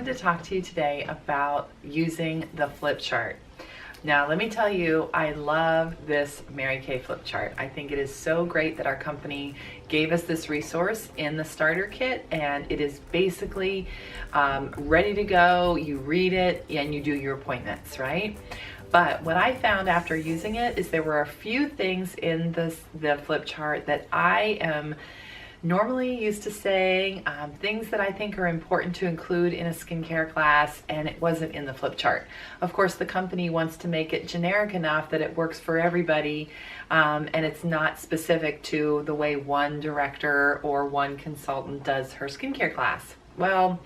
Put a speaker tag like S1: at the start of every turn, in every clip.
S1: to talk to you today about using the flip chart. Now, let me tell you, I love this Mary Kay flip chart. I think it is so great that our company gave us this resource in the starter kit, and it is basically ready to go. You read it and you do your appointments, right? But what I found after using it is there were a few things in the flip chart that I am normally used to saying, things that I think are important to include in a skincare class, and it wasn't in the flip chart. Of course, the company wants to make it generic enough that it works for everybody, and it's not specific to the way one director or one consultant does her skincare class. Well,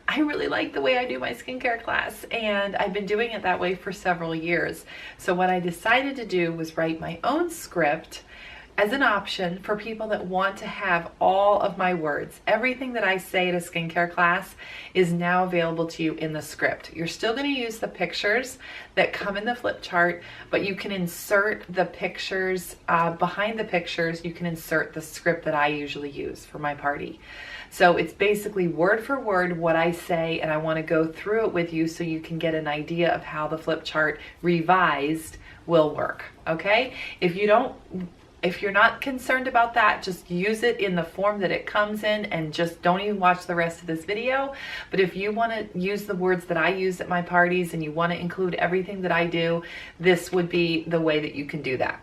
S1: I really like the way I do my skincare class, and I've been doing it that way for several years. So what I decided to do was write my own script as an option for people that want to have all of my words. Everything that I say at a skincare class is now available to you in the script. You're still going to use the pictures that come in the flip chart, but you can insert the pictures, behind the pictures, you can insert the script that I usually use for my party. So it's basically word for word what I say, and I want to go through it with you so you can get an idea of how the flip chart revised will work, okay? If you're not concerned about that, just use it in the form that it comes in and just don't even watch the rest of this video. But if you want to use the words that I use at my parties and you want to include everything that I do, this would be the way that you can do that.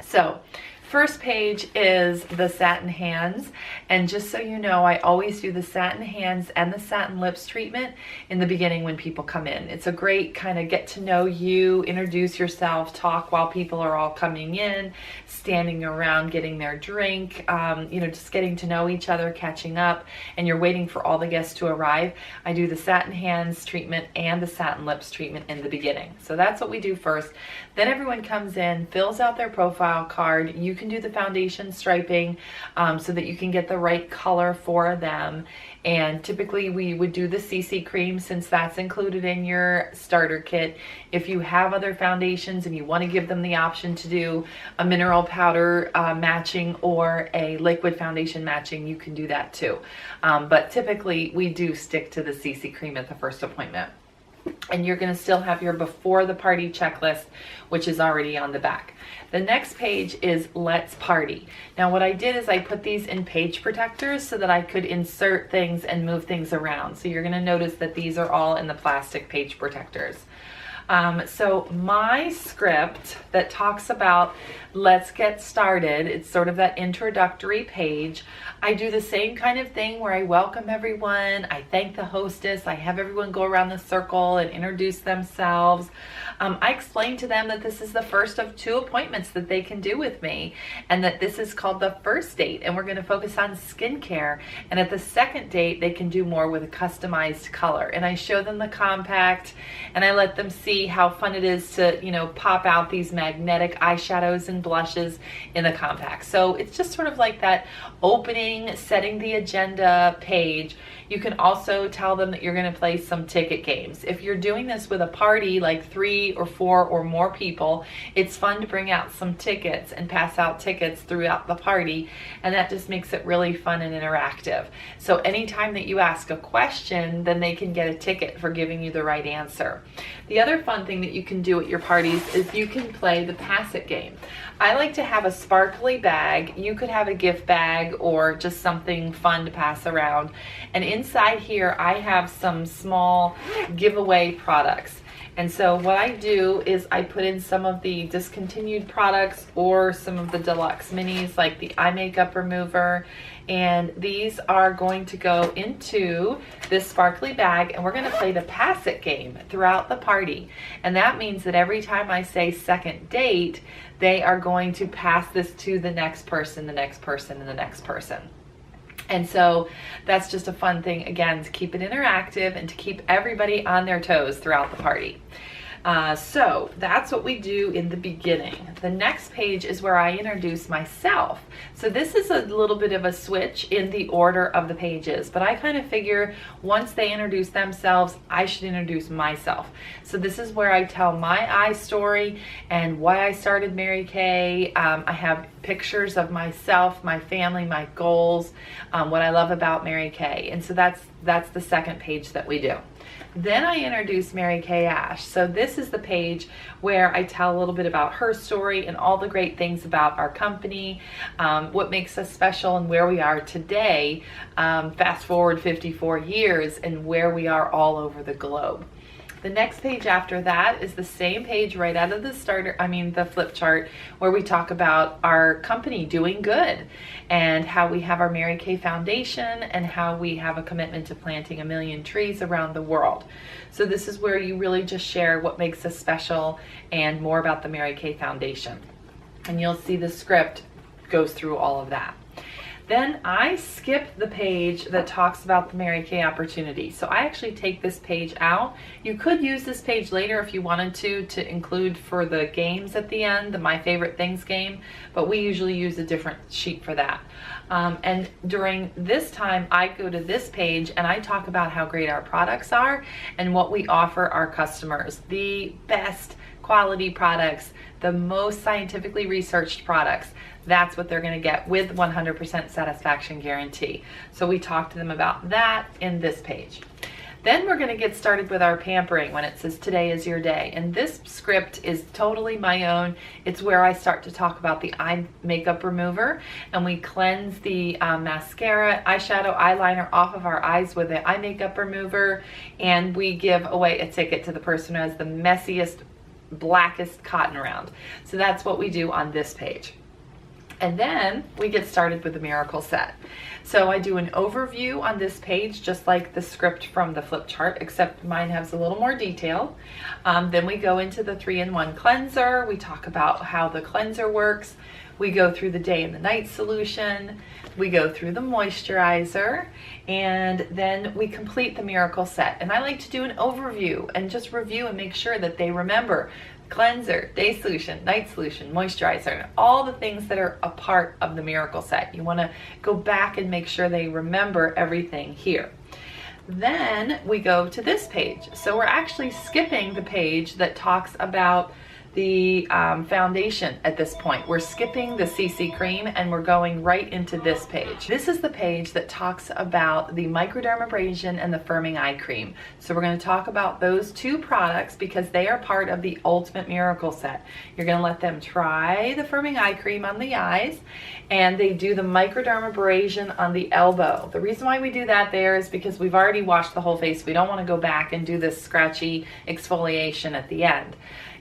S1: So, first page is the satin hands, and just so you know, I always do the satin hands and the satin lips treatment in the beginning when people come in. It's a great kind of get to know you, introduce yourself, talk while people are all coming in, standing around getting their drink, just getting to know each other, catching up, and you're waiting for all the guests to arrive. I do the satin hands treatment and the satin lips treatment in the beginning. So that's what we do first. Then everyone comes in, fills out their profile card. You can do the foundation striping so that you can get the right color for them, and typically we would do the CC cream since that's included in your starter kit. If you have other foundations and you want to give them the option to do a mineral powder matching or a liquid foundation matching, you can do that too, but typically we do stick to the CC cream at the first appointment. And you're going to still have your before the party checklist, which is already on the back. The next page is Let's Party. Now what I did is I put these in page protectors so that I could insert things and move things around. So you're going to notice that these are all in the plastic page protectors. So my script that talks about let's get started, it's sort of that introductory page. I do the same kind of thing where I welcome everyone, I thank the hostess, I have everyone go around the circle and introduce themselves. I explain to them that this is the first of 2 appointments that they can do with me, and that this is called the first date, and we're going to focus on skincare, and at the second date they can do more with a customized color. And I show them the compact, and I let them see how fun it is to, pop out these magnetic eyeshadows and blushes in the compact. So it's just sort of like that opening, setting the agenda page. You can also tell them that you're going to play some ticket games. If you're doing this with a party like 3 or 4 or more people, it's fun to bring out some tickets and pass out tickets throughout the party, and that just makes it really fun and interactive. So anytime that you ask a question, then they can get a ticket for giving you the right answer. The other fun thing that you can do at your parties is you can play the pass it game. I like to have a sparkly bag. You could have a gift bag or just something fun to pass around. And inside here, I have some small giveaway products. And so what I do is I put in some of the discontinued products or some of the deluxe minis like the eye makeup remover, and these are going to go into this sparkly bag, and we're going to play the pass it game throughout the party. And that means that every time I say second date, they are going to pass this to the next person, the next person, and the next person. And so that's just a fun thing, again, to keep it interactive and to keep everybody on their toes throughout the party. So that's what we do in the beginning. The next page is where I introduce myself. So this is a little bit of a switch in the order of the pages, but I kind of figure once they introduce themselves, I should introduce myself. So this is where I tell my eye story and why I started Mary Kay. I have pictures of myself, my family, my goals, what I love about Mary Kay. And so that's that's the second page that we do. Then I introduce Mary Kay Ash. So this is the page where I tell a little bit about her story and all the great things about our company, what makes us special and where we are today, fast forward 54 years and where we are all over the globe. The next page after that is the same page right out of the the flip chart, where we talk about our company doing good and how we have our Mary Kay Foundation and how we have a commitment to planting 1 million trees around the world. So this is where you really just share what makes us special and more about the Mary Kay Foundation. And you'll see the script goes through all of that. Then I skip the page that talks about the Mary Kay opportunity. So I actually take this page out. You could use this page later if you wanted to include for the games at the end, the My Favorite Things game, but we usually use a different sheet for that. And during this time, I go to this page and I talk about how great our products are and what we offer our customers. The best quality products, the most scientifically researched products. That's what they're going to get with 100% satisfaction guarantee. So we talk to them about that in this page. Then we're going to get started with our pampering when it says today is your day. And this script is totally my own. It's where I start to talk about the eye makeup remover, and we cleanse the mascara, eyeshadow, eyeliner off of our eyes with the eye makeup remover, and we give away a ticket to the person who has the messiest, blackest cotton around. So that's what we do on this page. And then we get started with the miracle set. So I do an overview on this page, just like the script from the flip chart, except mine has a little more detail. Then we go into the 3-in-1 cleanser. We talk about how the cleanser works. We go through the day and the night solution. We go through the moisturizer, and then we complete the miracle set. And I like to do an overview and just review and make sure that they remember cleanser, day solution, night solution, moisturizer, all the things that are a part of the miracle set. You want to go back and make sure they remember everything here. Then we go to this page. So we're actually skipping the page that talks about the foundation at this point. We're skipping the CC cream and we're going right into this page. This is the page that talks about the microdermabrasion and the firming eye cream. So we're going to talk about those two products because they are part of the ultimate miracle set. You're going to let them try the firming eye cream on the eyes, and they do the microdermabrasion on the elbow. The reason why we do that there is because we've already washed the whole face. We don't want to go back and do this scratchy exfoliation at the end.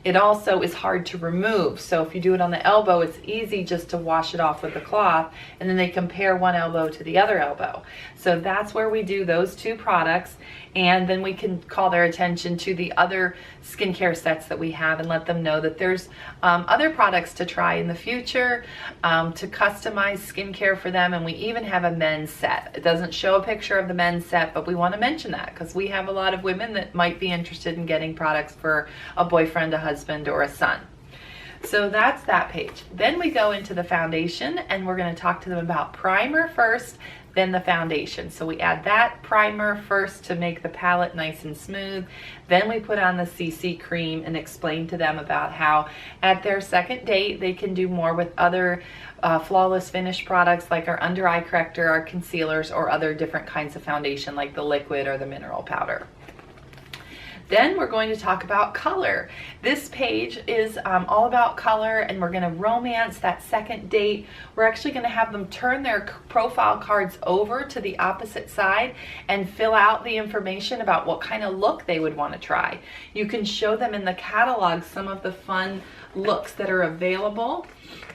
S1: It also is hard to remove. So if you do it on the elbow, it's easy just to wash it off with the cloth, and then they compare one elbow to the other elbow. So that's where we do those two products, and then we can call their attention to the other skincare sets that we have and let them know that there's other products to try in the future, to customize skincare for them, and we even have a men's set. It doesn't show a picture of the men's set, but we want to mention that because we have a lot of women that might be interested in getting products for a boyfriend, a husband, or a son. So that's that page. Then we go into the foundation and we're going to talk to them about primer first, then the foundation. So we add that primer first to make the palette nice and smooth. Then we put on the CC cream and explain to them about how at their second date they can do more with other flawless finish products like our under eye corrector, our concealers, or other different kinds of foundation like the liquid or the mineral powder. Then we're going to talk about color. This page is all about color, and we're going to romance that second date. We're actually going to have them turn their profile cards over to the opposite side and fill out the information about what kind of look they would want to try. You can show them in the catalog some of the fun looks that are available,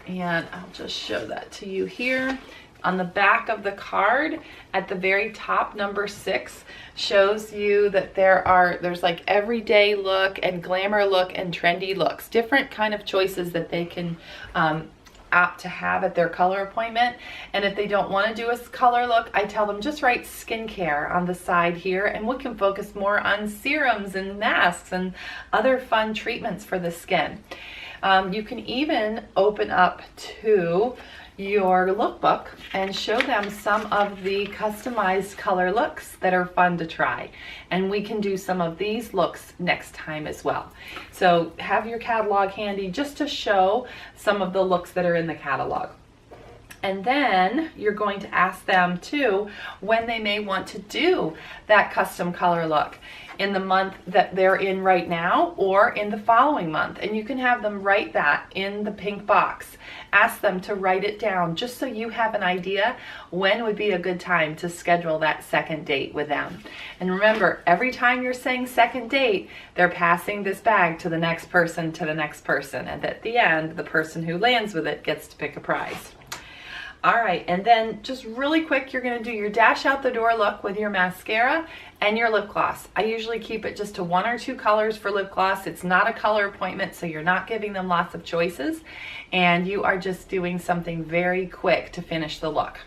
S1: and I'll just show that to you here. On the back of the card, at the very top, number 6 shows you that there's like everyday look and glamour look and trendy looks, different kind of choices that they can opt to have at their color appointment. And if they don't want to do a color look, I tell them just write skincare on the side here, and we can focus more on serums and masks and other fun treatments for the skin. You can even open up to your lookbook and show them some of the customized color looks that are fun to try, and we can do some of these looks next time as well. So have your catalog handy just to show some of the looks that are in the catalog. And then you're going to ask them too when they may want to do that custom color look, in the month that they're in right now or in the following month. And you can have them write that in the pink box. Ask them to write it down just so you have an idea when would be a good time to schedule that second date with them. And remember, every time you're saying second date, they're passing this bag to the next person, to the next person. And at the end, the person who lands with it gets to pick a prize. All right, and then just really quick, you're gonna do your dash out the door look with your mascara and your lip gloss. I usually keep it just to 1 or 2 colors for lip gloss. It's not a color appointment, so you're not giving them lots of choices, and you are just doing something very quick to finish the look.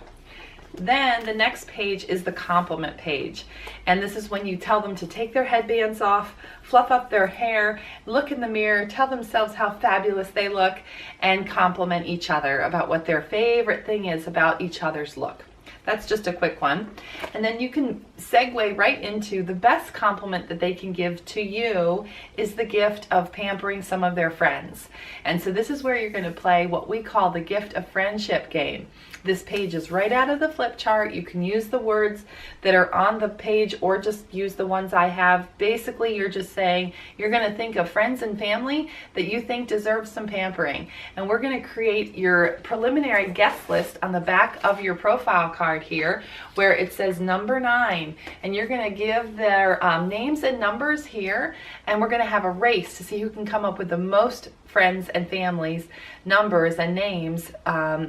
S1: Then the next page is the compliment page. And this is when you tell them to take their headbands off, fluff up their hair, look in the mirror, tell themselves how fabulous they look, and compliment each other about what their favorite thing is about each other's look. That's just a quick one. And then you can segue right into the best compliment that they can give to you is the gift of pampering some of their friends. And so this is where you're going to play what we call the gift of friendship game. This page is right out of the flip chart. You can use the words that are on the page or just use the ones I have. Basically, you're just saying you're going to think of friends and family that you think deserve some pampering. And we're going to create your preliminary guest list on the back of your profile card here where it says number 9. And you're going to give their names and numbers here. And we're going to have a race to see who can come up with the most friends and families, numbers and names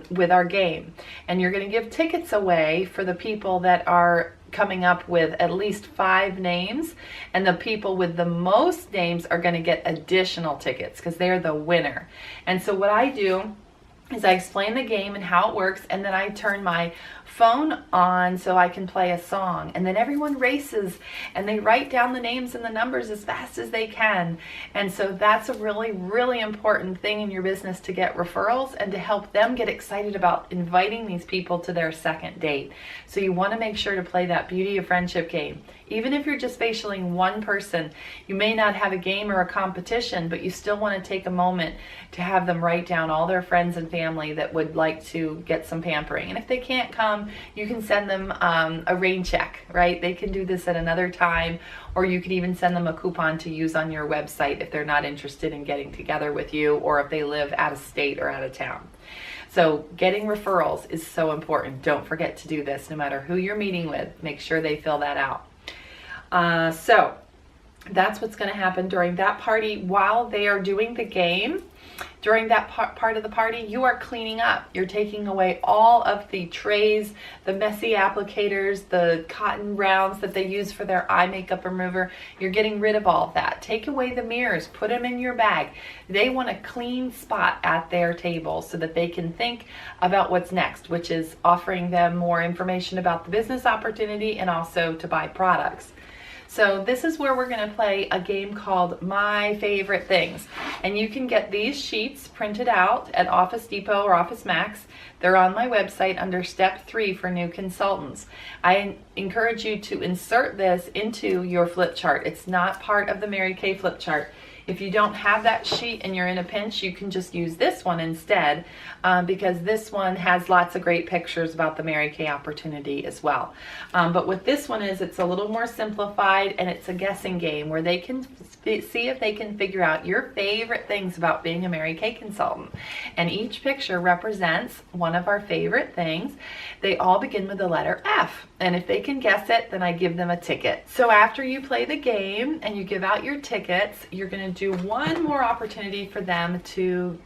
S1: with our game. And you're going to give tickets away for the people that are coming up with at least 5 names, and the people with the most names are going to get additional tickets because they're the winner. And so what I do is I explain the game and how it works, and then I turn my phone on so I can play a song, and then everyone races and they write down the names and the numbers as fast as they can. And so that's a really, really important thing in your business, to get referrals and to help them get excited about inviting these people to their second date. So you want to make sure to play that beauty of friendship game. Even if you're just facialing one person, you may not have a game or a competition, but you still want to take a moment to have them write down all their friends and family that would like to get some pampering. And if they can't come, you can send them a rain check, right? They can do this at another time, or you could even send them a coupon to use on your website if they're not interested in getting together with you, or if they live out of state or out of town. So getting referrals is so important. Don't forget to do this no matter who you're meeting with. Make sure they fill that out. So that's what's going to happen during that party. While they are doing the game, during that part of the party, you are cleaning up. You're taking away all of the trays, the messy applicators, the cotton rounds that they use for their eye makeup remover. You're getting rid of all of that. Take away the mirrors, put them in your bag. They want a clean spot at their table so that they can think about what's next, which is offering them more information about the business opportunity and also to buy products. So this is where we're going to play a game called My Favorite Things. And you can get these sheets printed out at Office Depot or Office Max. They're on my website under Step 3 for new consultants. I encourage you to insert this into your flip chart. It's not part of the Mary Kay flip chart. If you don't have that sheet and you're in a pinch, you can just use this one instead, because this one has lots of great pictures about the Mary Kay opportunity as well. But what this one is, it's a little more simplified, and it's a guessing game where they can see if they can figure out your favorite things about being a Mary Kay consultant. And each picture represents one of our favorite things. They all begin with the letter F. And if they can guess it, then I give them a ticket. So after you play the game and you give out your tickets, you're going to do one more opportunity for them to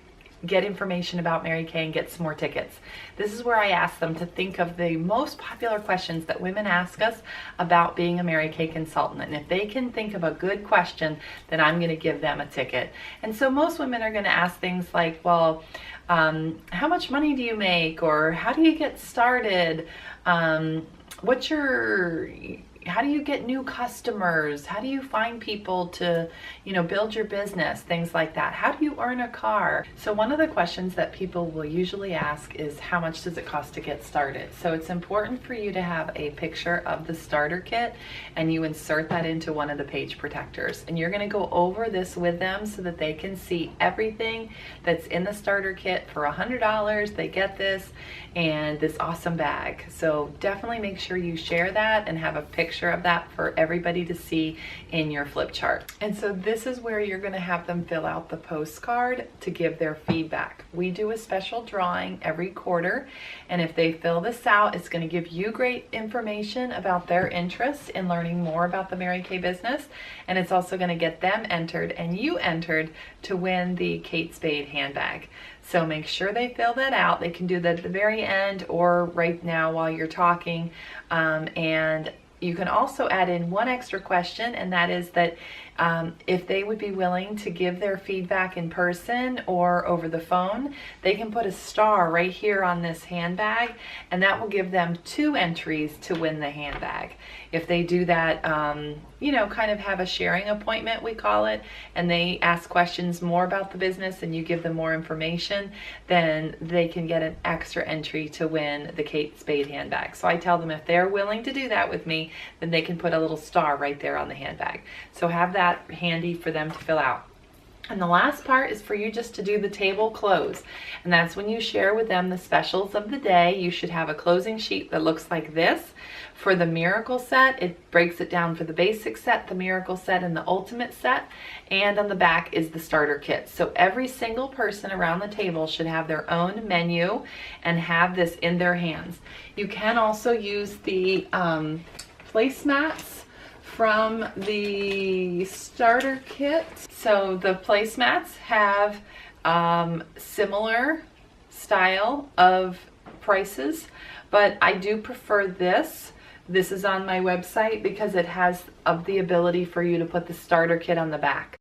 S1: get information about Mary Kay and get some more tickets. This is where I ask them to think of the most popular questions that women ask us about being a Mary Kay consultant. And if they can think of a good question, then I'm going to give them a ticket. And so most women are going to ask things like, well, how much money do you make? Or how do you get started? how do you get new customers? How do you find people to, build your business? Things like that. How do you earn a car? So one of the questions that people will usually ask is, how much does it cost to get started? So it's important for you to have a picture of the starter kit, and you insert that into one of the page protectors. And you're going to go over this with them so that they can see everything that's in the starter kit. For $100, they get this and this awesome bag. So definitely make sure you share that and have a picture of that for everybody to see in your flip chart. And so this is where you're going to have them fill out the postcard to give their feedback. We do a special drawing every quarter, and if they fill this out, it's going to give you great information about their interest in learning more about the Mary Kay business, and it's also going to get them entered and you entered to win the Kate Spade handbag. So make sure they fill that out. They can do that at the very end or right now while you're talking. And you can also add in one extra question, and that is that if they would be willing to give their feedback in person or over the phone, they can put a star right here on this handbag, and that will give them 2 entries to win the handbag. If they do that, kind of have a sharing appointment, we call it, and they ask questions more about the business and you give them more information, then they can get an extra entry to win the Kate Spade handbag. So I tell them if they're willing to do that with me, then they can put a little star right there on the handbag. So have that handy for them to fill out. And the last part is for you just to do the table close. And that's when you share with them the specials of the day. You should have a closing sheet that looks like this. For the Miracle set, it breaks it down for the basic set, the Miracle set, and the Ultimate set. And on the back is the starter kit. So every single person around the table should have their own menu and have this in their hands. You can also use the placemats from the starter kit. So the placemats have similar style of prices, but I do prefer this. This is on my website because it has the ability for you to put the starter kit on the back.